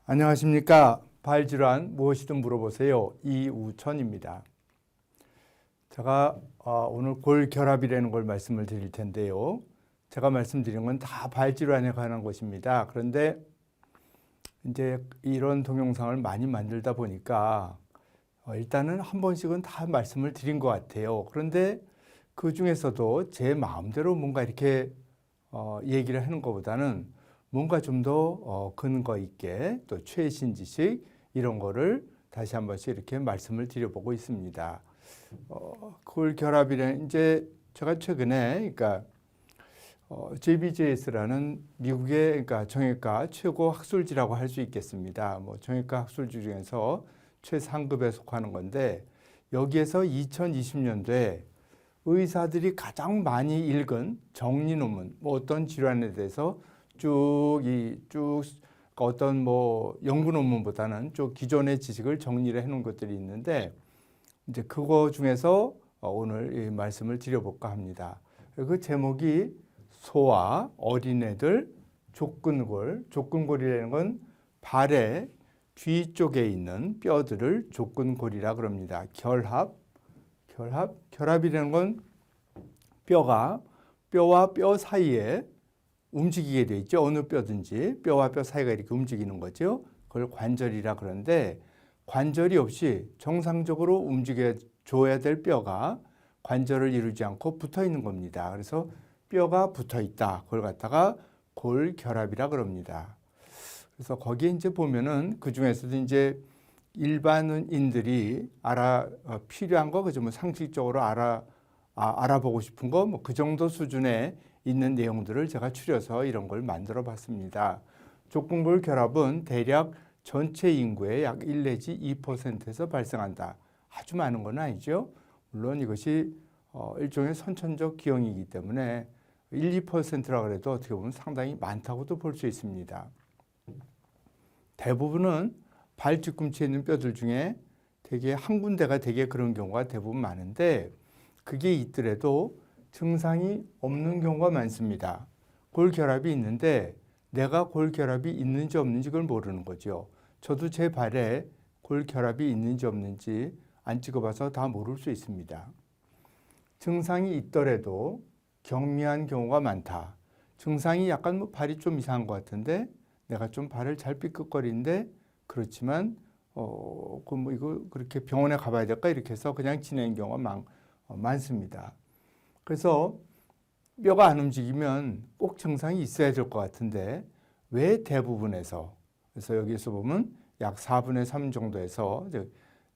안녕하십니까. 발질환 무엇이든 물어보세요. 이우천입니다. 제가 오늘 골결합이라는 걸 말씀을 드릴 텐데요. 제가 말씀드린 건 다 발질환에 관한 것입니다. 그런데 이제 이런 동영상을 많이 만들다 보니까 일단은 한 번씩은 다 말씀을 드린 것 같아요. 그런데 그 중에서도 제 마음대로 뭔가 이렇게 얘기를 하는 것보다는 뭔가 좀 더 근거 있게 또 최신 지식 이런 거를 다시 한 번씩 이렇게 말씀을 드려보고 있습니다. 골결합이란 이제 제가 최근에 그러니까 JBJS라는 미국의 그러니까 정형외과 최고 학술지라고 할 수 있겠습니다. 뭐 정형외과 학술지 중에서 최상급에 속하는 건데 여기에서 2020년도에 의사들이 가장 많이 읽은 정리 논문, 뭐 어떤 질환에 대해서 쭉 어떤 뭐 연구 논문보다는 쭉 기존의 지식을 정리를 해놓은 것들이 있는데 이제 그거 중에서 오늘 이 말씀을 드려볼까 합니다. 그 제목이 소아 어린애들 족근골, 족근골이라는 건 발의 뒤쪽에 있는 뼈들을 족근골이라 그럽니다. 결합이라는 건 뼈와 뼈 사이에 움직이게 돼 있죠. 어느 뼈든지 뼈와 뼈 사이가 이렇게 움직이는 거죠. 그걸 관절이라 그러는데 관절이 없이 정상적으로 움직여줘야 될 뼈가 관절을 이루지 않고 붙어 있는 겁니다. 그래서 뼈가 붙어 있다. 그걸 갖다가 골결합이라 그럽니다. 그래서 거기에 이제 보면은 그 중에서도 이제 일반인들이 필요한 거, 그죠? 뭐 상식적으로 알아보고 싶은 거, 뭐 그 정도 수준의 있는 내용들을 제가 추려서 이런 걸 만들어 봤습니다. 족근골 결합은 대략 전체 인구의 약 1 내지 2%에서 발생한다. 아주 많은 건 아니죠. 물론 이것이 일종의 선천적 기형이기 때문에 1~2%라고 해도 어떻게 보면 상당히 많다고도 볼 수 있습니다. 대부분은 발 뒤꿈치에 있는 뼈들 중에 되게 한 군데가 되게 그런 경우가 대부분 많은데 그게 있더라도 증상이 없는 경우가 많습니다. 골결합이 있는데 내가 골결합이 있는지 없는지 그걸 모르는 거죠. 저도 제 발에 골결합이 있는지 없는지 안 찍어봐서 다 모를 수 있습니다. 증상이 있더라도 경미한 경우가 많다. 증상이 약간 뭐 발이 좀 이상한 것 같은데 내가 좀 발을 잘 삐끗거리는데 그렇지만 이거 그렇게 병원에 가봐야 될까 이렇게 해서 그냥 지내는 경우가 많습니다. 그래서 뼈가 안 움직이면 꼭 증상이 있어야 될 것 같은데 왜 대부분에서 그래서 여기서 보면 약 4분의 3 정도에서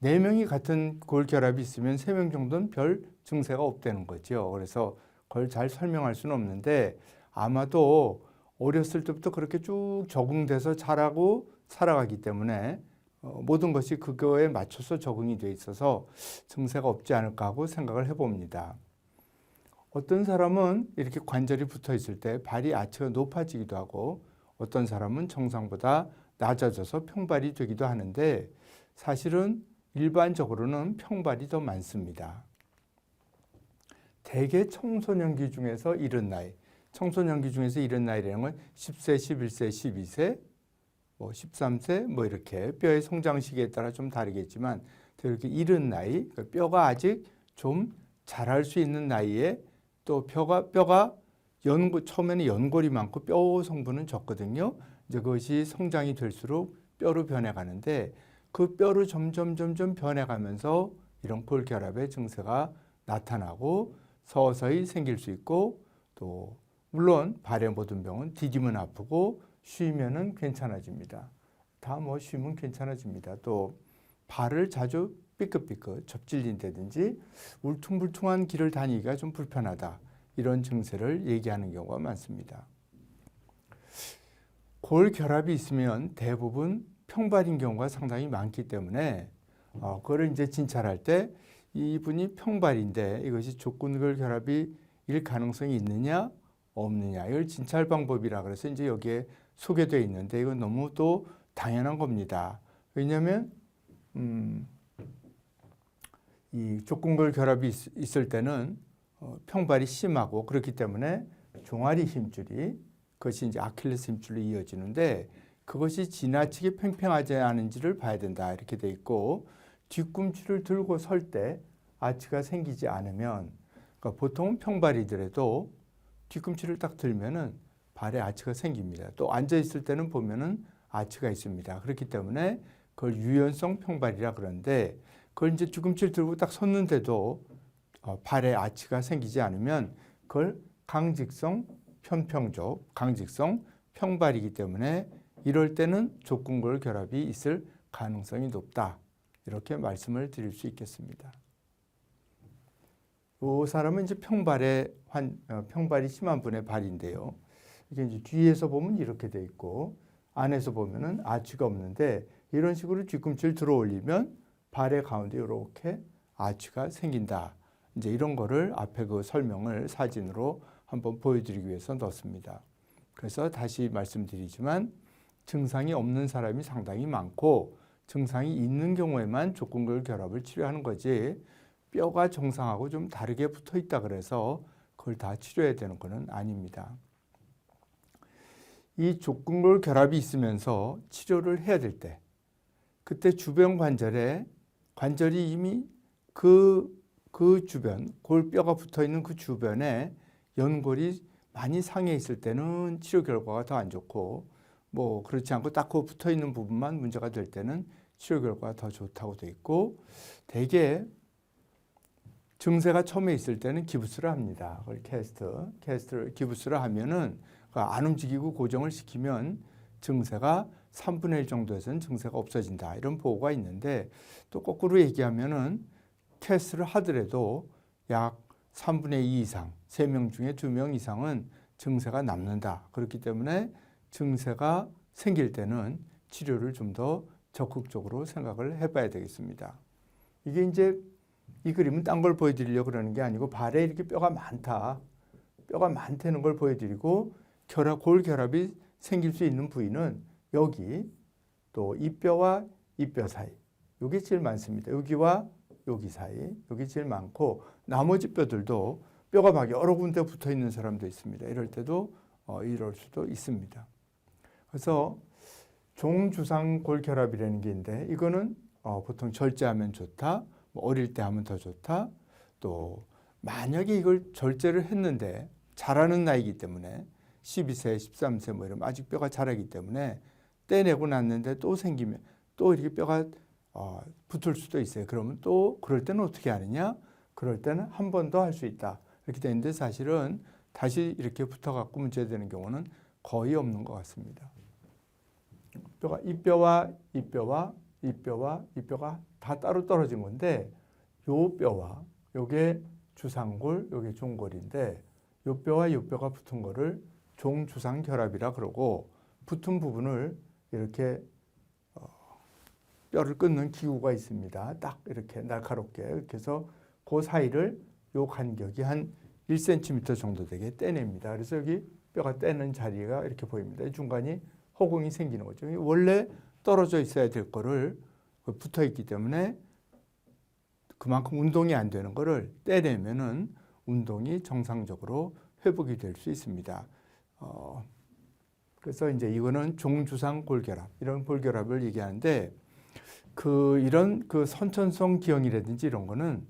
4명이 같은 골결합이 있으면 3명 정도는 별 증세가 없다는 거죠. 그래서 그걸 잘 설명할 수는 없는데 아마도 어렸을 때부터 그렇게 쭉 적응돼서 자라고 살아가기 때문에 모든 것이 그거에 맞춰서 적응이 돼 있어서 증세가 없지 않을까 하고 생각을 해봅니다. 어떤 사람은 이렇게 관절이 붙어 있을 때 발이 아치가 높아지기도 하고 어떤 사람은 정상보다 낮아져서 평발이 되기도 하는데 사실은 일반적으로는 평발이 더 많습니다. 대개 청소년기 중에서 이른 나이, 청소년기 중에서 이른 나이라는 건 10세, 11세, 12세, 13세 이렇게 뼈의 성장 시기에 따라 좀 다르겠지만 이렇게 이른 나이, 뼈가 아직 좀 자랄 수 있는 나이에 또 뼈가 처음에는 연골이 많고 뼈 성분은 적거든요. 이제 그것이 성장이 될수록 뼈로 변해가는데 그 뼈로 점점 변해가면서 이런 골결합의 증세가 나타나고 서서히 생길 수 있고 또 물론 발의 모든 병은 디디면 아프고 쉬면은 괜찮아집니다. 다 쉬면 괜찮아집니다. 또 발을 자주 삐끗삐끗 접질린다든지 울퉁불퉁한 길을 다니기가 좀 불편하다. 이런 증세를 얘기하는 경우가 많습니다. 골결합이 있으면 대부분 평발인 경우가 상당히 많기 때문에 그거를 이제 진찰할 때 이분이 평발인데 이것이 족근골 결합이 일 가능성이 있느냐 없느냐 이걸 진찰 방법이라 그래서 이제 여기에 소개되어 있는데 이건 너무 또 당연한 겁니다. 왜냐하면 이 족근골 결합이 있을 때는 평발이 심하고 그렇기 때문에 종아리 힘줄이 그것이 이제 아킬레스 힘줄로 이어지는데 그것이 지나치게 팽팽하지 않은지를 봐야 된다 이렇게 돼 있고, 뒤꿈치를 들고 설 때 아치가 생기지 않으면, 그러니까 보통 평발이더라도 뒤꿈치를 딱 들면은 발에 아치가 생깁니다. 또 앉아 있을 때는 보면은 아치가 있습니다. 그렇기 때문에 그걸 유연성 평발이라 그러는데, 그걸 이제 뒤꿈치를 들고 딱 섰는데도 발에 아치가 생기지 않으면 그걸 강직성 편평족, 강직성 평발이기 때문에 이럴 때는 족궁골 결합이 있을 가능성이 높다. 이렇게 말씀을 드릴 수 있겠습니다. 이 사람은 이제 평발이 심한 분의 발인데요. 이게 이제 뒤에서 보면 이렇게 돼 있고 안에서 보면은 아치가 없는데, 이런 식으로 뒤꿈치를 들어 올리면 발의 가운데 이렇게 아치가 생긴다. 이제 이런 거를 앞에 그 설명을 사진으로 한번 보여드리기 위해서 넣었습니다. 그래서 다시 말씀드리지만 증상이 없는 사람이 상당히 많고, 증상이 있는 경우에만 족궁골 결합을 치료하는 거지, 뼈가 정상하고 좀 다르게 붙어 있다 그래서 그걸 다 치료해야 되는 것은 아닙니다. 이 족궁골 결합이 있으면서 치료를 해야 될 때, 그때 주변 관절이 이미 그 주변, 골뼈가 붙어 있는 그 주변에 연골이 많이 상해 있을 때는 치료 결과가 더 안 좋고, 뭐 그렇지 않고 딱 그 붙어 있는 부분만 문제가 될 때는 치료 결과가 더 좋다고 돼 있고, 대개 증세가 처음에 있을 때는 기부스를 합니다. 그걸 캐스트를 기부스를 하면은 안 움직이고 고정을 시키면 증세가 3분의 1 정도에서는 증세가 없어진다. 이런 보고가 있는데, 또 거꾸로 얘기하면은 캐스트를 하더라도 약 3분의 2 이상, 3명 중에 2명 이상은 증세가 남는다. 그렇기 때문에 증세가 생길 때는 치료를 좀 더 적극적으로 생각을 해봐야 되겠습니다. 이게 이제 이 그림은 딴 걸 보여드리려고 그러는 게 아니고, 발에 이렇게 뼈가 많다는 걸 보여드리고, 골 결합이 생길 수 있는 부위는 여기, 또 이 뼈와 이 뼈 사이, 여기 제일 많습니다. 여기와 여기 사이, 여기 제일 많고, 나머지 뼈들도 뼈가 막 여러 군데 붙어 있는 사람도 있습니다. 이럴 때도 이럴 수도 있습니다. 그래서 종주상골 결합이라는 게 있는데, 이거는 보통 절제하면 좋다, 뭐 어릴 때 하면 더 좋다, 또 만약에 이걸 절제를 했는데 자라는 나이기 때문에 12세, 13세 뭐 이러면 아직 뼈가 자라기 때문에 떼내고 났는데 또 생기면 또 이렇게 뼈가 붙을 수도 있어요. 그러면 또 그럴 때는 어떻게 하느냐? 그럴 때는 한 번 더 할 수 있다. 이렇게 되는데, 사실은 다시 이렇게 붙어갖고 문제되는 경우는 거의 없는 것 같습니다. 뼈가 이 뼈와 이 뼈와 이 뼈와 이 뼈가 다 따로 떨어진 건데, 요 뼈와 요게 주상골, 요게 종골인데, 요 뼈와 요 뼈가 붙은 거를 종주상결합이라 그러고, 붙은 부분을 이렇게 뼈를 끊는 기구가 있습니다. 딱 이렇게 날카롭게. 이렇게 해서 그 사이를 요 간격이 한 1cm 정도 되게 떼냅니다. 그래서 여기 뼈가 떼는 자리가 이렇게 보입니다. 중간이 허공이 생기는 거죠. 원래 떨어져 있어야 될 거를 붙어 있기 때문에 그만큼 운동이 안 되는 거를 떼내면은 운동이 정상적으로 회복이 될 수 있습니다. 그래서 이제 이거는 종주상 골결합, 이런 골결합을 얘기하는데, 이런 선천성 기형이라든지 이런 거는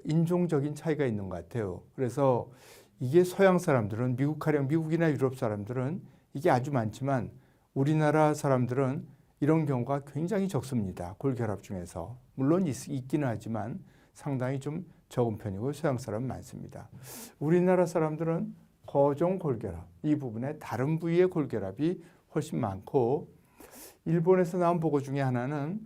인종적인 차이가 있는 것 같아요. 그래서 이게 서양 사람들은, 미국이나 유럽 사람들은 이게 아주 많지만, 우리나라 사람들은 이런 경우가 굉장히 적습니다. 골결합 중에서. 물론 있기는 하지만 상당히 좀 적은 편이고, 서양 사람은 많습니다. 우리나라 사람들은 거종 골결합, 이 부분에 다른 부위의 골결합이 훨씬 많고, 일본에서 나온 보고 중에 하나는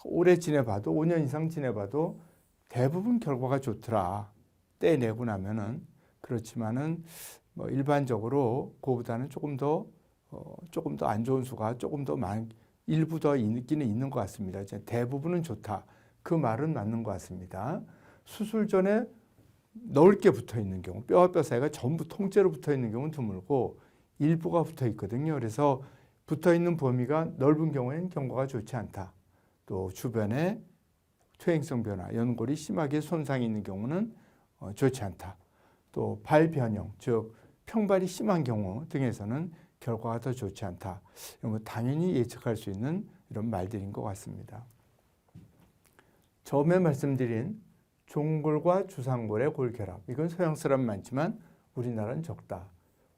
오래 지내봐도, 5년 이상 지내봐도 대부분 결과가 좋더라. 떼내고 나면은. 그렇지만은 뭐 일반적으로 그보다는 조금 더 안 좋은 수가 조금 더 일부 더 있기는 있는 것 같습니다. 대부분은 좋다. 그 말은 맞는 것 같습니다. 수술 전에 넓게 붙어 있는 경우, 뼈와 뼈 사이가 전부 통째로 붙어 있는 경우는 드물고 일부가 붙어 있거든요. 그래서 붙어 있는 범위가 넓은 경우에는 경과가 좋지 않다. 또 주변에 퇴행성 변화, 연골이 심하게 손상이 있는 경우는 좋지 않다. 또 발 변형, 즉 평발이 심한 경우 등에서는 결과가 더 좋지 않다. 이런 거 당연히 예측할 수 있는 이런 말들인 것 같습니다. 처음에 말씀드린 종골과 주상골의 골결합. 이건 서양 사람 많지만 우리나라는 적다.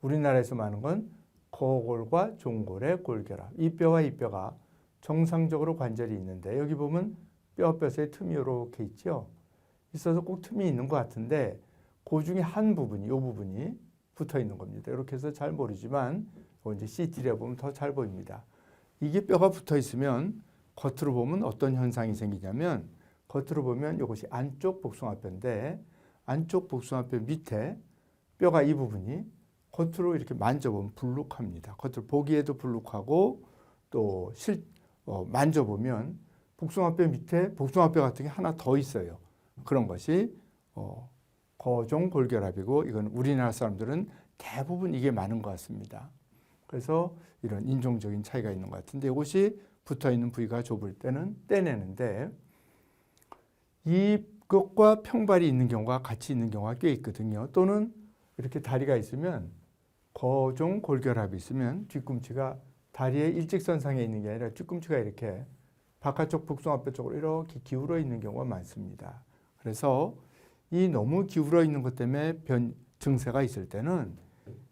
우리나라에서 많은 건 거골과 종골의 골결합. 이 뼈와 이 뼈가 정상적으로 관절이 있는데 여기 보면 뼈에 틈이 이렇게 있죠. 있어서 꼭 틈이 있는 것 같은데 그 중에 한 부분이, 이 부분이 붙어 있는 겁니다. 이렇게 해서 잘 모르지만 이제 CT를 보면 더 잘 보입니다. 이게 뼈가 붙어 있으면 겉으로 보면 어떤 현상이 생기냐면 겉으로 보면 이것이 안쪽 복숭아뼈인데 안쪽 복숭아뼈 밑에 뼈가 이 부분이 겉으로 이렇게 만져보면 불룩합니다. 겉으로 보기에도 불룩하고 또 만져보면 복숭아뼈 밑에 복숭아뼈 같은 게 하나 더 있어요. 그런 것이 거종골결합이고 이건 우리나라 사람들은 대부분 이게 많은 것 같습니다. 그래서 이런 인종적인 차이가 있는 것 같은데 이것이 붙어있는 부위가 좁을 때는 떼내는데 이것과 평발이 있는 경우가 같이 있는 경우가 꽤 있거든요. 또는 이렇게 다리가 있으면 거종골결합이 있으면 뒤꿈치가 다리의 일직선상에 있는 게 아니라 뒤꿈치가 이렇게 바깥쪽 복숭아뼈 쪽으로 이렇게 기울어 있는 경우가 많습니다. 그래서 이 너무 기울어 있는 것 때문에 증세가 있을 때는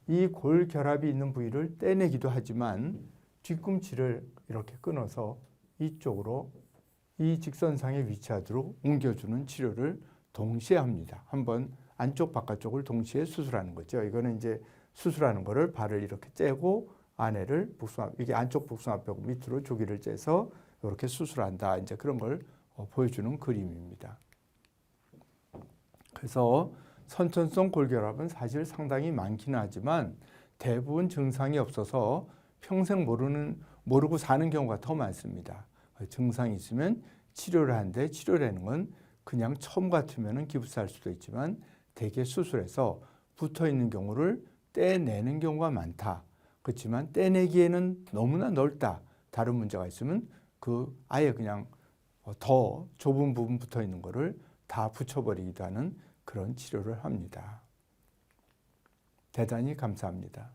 이 골결합이 있는 부위를 떼내기도 하지만 뒤꿈치를 이렇게 끊어서 이쪽으로 이 직선상에 위치하도록 옮겨주는 치료를 동시에 합니다. 한번 안쪽 바깥쪽을 동시에 수술하는 거죠. 이거는 이제 수술하는 거를 발을 이렇게 째고 안에를 이게 안쪽 복숭아뼈 밑으로 조기를 째서 이렇게 수술한다. 이제 그런 걸 보여주는 그림입니다. 그래서 선천성 골결합은 사실 상당히 많기는 하지만 대부분 증상이 없어서 평생 모르고 사는 경우가 더 많습니다. 증상이 있으면 치료를 하는데 치료라는 건 그냥 처음 같으면 기부스할 수도 있지만 대개 수술해서 붙어있는 경우를 떼내는 경우가 많다. 그렇지만 떼내기에는 너무나 넓다. 다른 문제가 있으면 아예 그냥 더 좁은 부분 붙어있는 거를 다 붙여버리기도 하는 그런 치료를 합니다. 대단히 감사합니다.